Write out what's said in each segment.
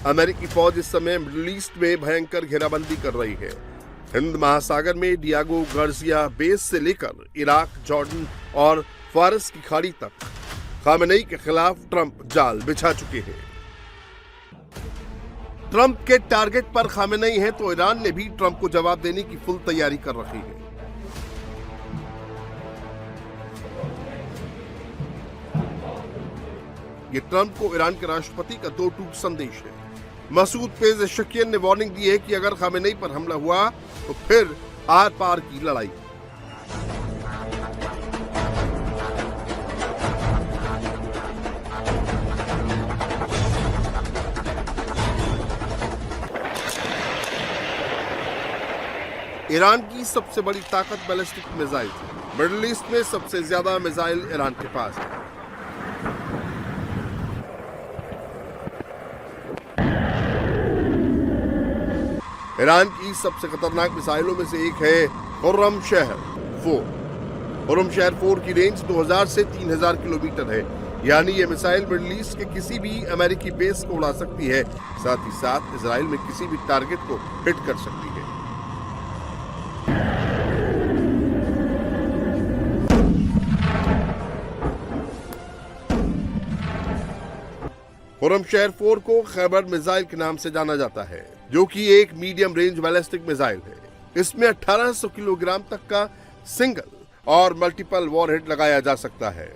अमेरिकी फौज इस समय मिडिल ईस्ट में भयंकर घेराबंदी कर रही है। हिंद महासागर में डियागो गार्सिया बेस से लेकर इराक, जॉर्डन और फारस की खाड़ी तक खामेनेई के खिलाफ ट्रंप जाल बिछा चुके हैं। ट्रंप के टारगेट पर खामेनेई है तो ईरान ने भी ट्रंप को जवाब देने की फुल तैयारी कर रखी है। ये ट्रंप को ईरान के राष्ट्रपति का दो टूक संदेश है। मसूद पेज़ेशकियन ने वार्निंग दी है कि अगर खामेनेई पर हमला हुआ तो फिर आर पार की लड़ाई। ईरान की सबसे बड़ी ताकत बैलिस्टिक मिसाइल है। मिडिल ईस्ट में सबसे ज्यादा मिसाइल ईरान के पास है। ईरान की सबसे खतरनाक मिसाइलों में से एक है खुर्रमशहर 4। खुर्रमशहर 4 की रेंज 2000 से 3000 किलोमीटर है, यानी ये मिसाइल मिडिल ईस्ट के किसी भी अमेरिकी बेस को उड़ा सकती है, साथ ही साथ इजराइल में किसी भी टारगेट को हिट कर सकती है। खुर्रमशहर 4 को खैबर मिसाइल के नाम से जाना जाता है, जो कि एक मीडियम रेंज बैलिस्टिक मिसाइल है। इसमें 1800 किलोग्राम तक का सिंगल और मल्टीपल वॉरहेड लगाया जा सकता है।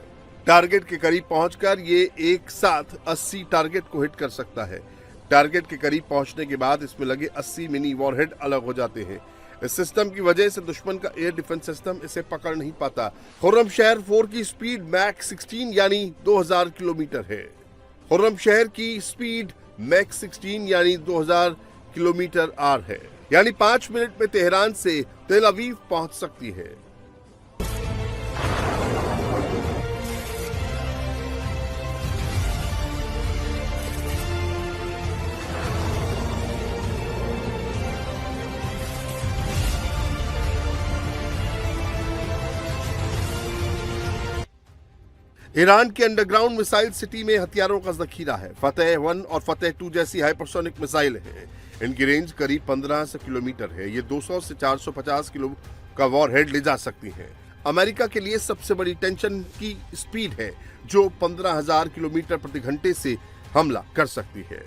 टारगेट के करीब पहुंचकर ये एक साथ 80 टारगेट को हिट कर सकता है। टारगेट के करीब पहुंचने के बाद इसमें लगे 80 मिनी वॉरहेड अलग हो जाते हैं। इस सिस्टम की वजह से दुश्मन का एयर डिफेंस सिस्टम इसे पकड़ नहीं पाता। खुर्रमशहर 4 की स्पीड मैक 16 यानी 2000 किलोमीटर है। खुर्रमशहर की स्पीड मैक 16 यानी 2000 किलोमीटर आर है, यानी 5 मिनट में तेहरान से तेल अवीव पहुंच सकती है। ईरान के अंडरग्राउंड मिसाइल सिटी में हथियारों का जखीरा है। फतेह 1 और फतेह 2 जैसी हाइपरसोनिक मिसाइल है। इनकी रेंज करीब 1500 किलोमीटर है। ये 200 से 450 किलो का वॉरहेड ले जा सकती हैं। अमेरिका के लिए सबसे बड़ी टेंशन की स्पीड है, जो 15000 किलोमीटर प्रति घंटे से हमला कर सकती है।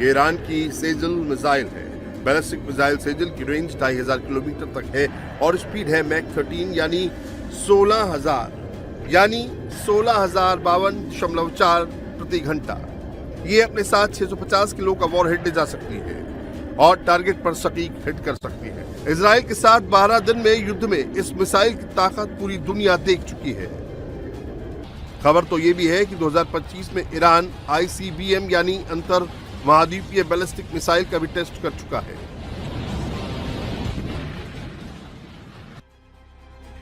ये ईरान की सेजल मिसाइल है। बैलिस्टिक मिसाइल सेजल की रेंज 2500 किलोमीटर तक है और स्पीड है मैक 13 यानी 16,052.4 प्रति घंटा। ये अपने साथ 650 किलो का वॉरहेड ले जा सकती है और टारगेट पर सटीक हिट कर सकती है। इजराइल के साथ 12 दिन में युद्ध में इस मिसाइल की ताकत पूरी दुनिया देख चुकी है। खबर तो ये भी है कि 2025 में ईरान ICBM यानी अंतर महाद्वीपीय बैलिस्टिक मिसाइल का भी टेस्ट कर चुका है।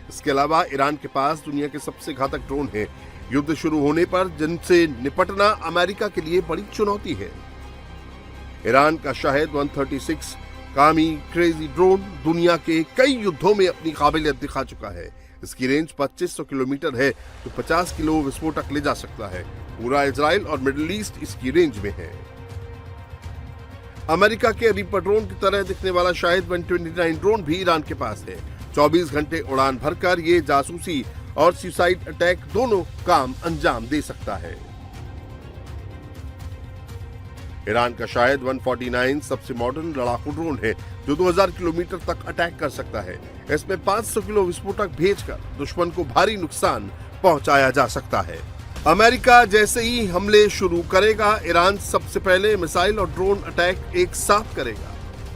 इसके अलावा ईरान के पास दुनिया के सबसे घातक ड्रोन हैं। युद्ध शुरू होने पर जिनसे निपटना अमेरिका के लिए बड़ी चुनौती है। ईरान का शाहिद 136 कामी क्रेजी ड्रोन दुनिया के कई युद्धों में अपनी काबिलियत दिखा चुका है। इसकी रेंज 2500 किलोमीटर है, जो 50 किलो विस्फोटक ले जा सकता है। पूरा इजराइल और मिडिल ईस्ट इसकी रेंज में है। अमेरिका के रिपर ड्रोन की तरह दिखने वाला शाहिद 129 ड्रोन भी ईरान के पास है। 24 घंटे उड़ान भरकर ये जासूसी और सुसाइड अटैक दोनों काम अंजाम दे सकता है। ईरान का शाहिद 149 सबसे मॉडर्न लड़ाकू ड्रोन है, जो 2000 किलोमीटर तक अटैक कर सकता है। इसमें 500 किलो विस्फोटक भेजकर दुश्मन को भारी नुकसान पहुंचाया जा सकता है। अमेरिका जैसे ही हमले शुरू करेगा, ईरान सबसे पहले मिसाइल और ड्रोन अटैक एक साथ करेगा।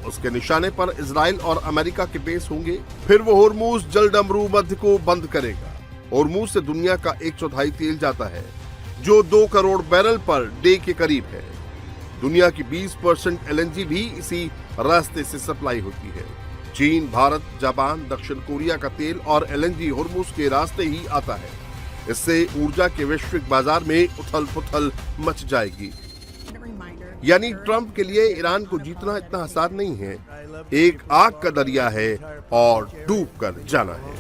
उसके निशाने पर इजराइल और अमेरिका के बेस होंगे। फिर वो होर्मुज जलडमरू मध्य को बंद करेगा। होर्मुज से दुनिया का 1/4 तेल जाता है, जो 2 करोड़ बैरल पर डे के करीब है। दुनिया की 20% LNG भी इसी रास्ते से सप्लाई होती है। चीन, भारत, जापान, दक्षिण कोरिया का तेल और LNG होर्मुज के रास्ते ही आता है। इससे ऊर्जा के वैश्विक बाजार में उथल-पुथल मच जाएगी। यानी ट्रंप के लिए ईरान को जीतना इतना आसान नहीं है। एक आग का दरिया है और डूब कर जाना है।